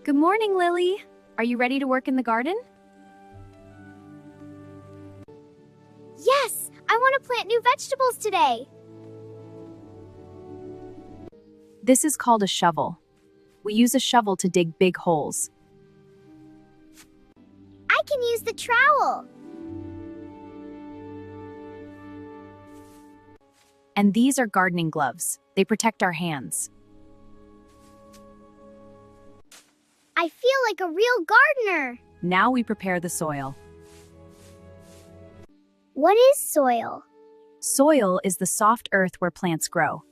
Good morning, Lily. Are you ready to work in the garden? Yes, I want to plant new vegetables today. This is called a shovel. We use a shovel to dig big holes. I can use the trowel. And these are gardening gloves. They protect our hands. I feel like a real gardener. Now we prepare the soil. What is soil? Soil is the soft earth where plants grow.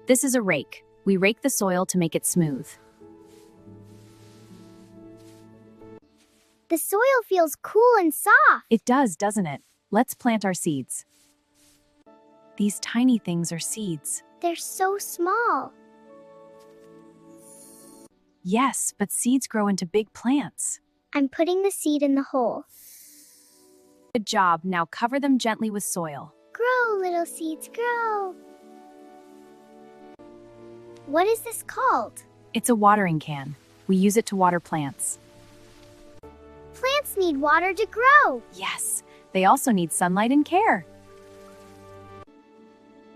This is a rake. We rake the soil to make it smooth. The soil feels cool and soft. It does, doesn't it? Let's plant our seeds. These tiny things are seeds. They're so small. Yes, but seeds grow into big plants. I'm putting the seed in the hole. Good job. Now cover them gently with soil. Grow, little seeds, grow. What is this called? It's a watering can. We use it to water plants. Plants need water to grow. Yes, they also need sunlight and care.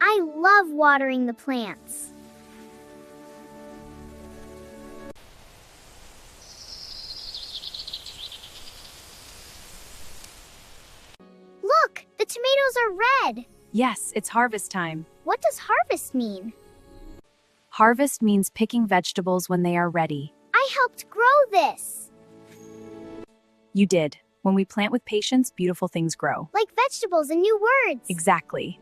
I love watering the plants. Look, the tomatoes are red. Yes, it's harvest time. What does harvest mean? Harvest means picking vegetables when they are ready. I helped grow this. You did. When we plant with patience, beautiful things grow. Like vegetables and new words. Exactly.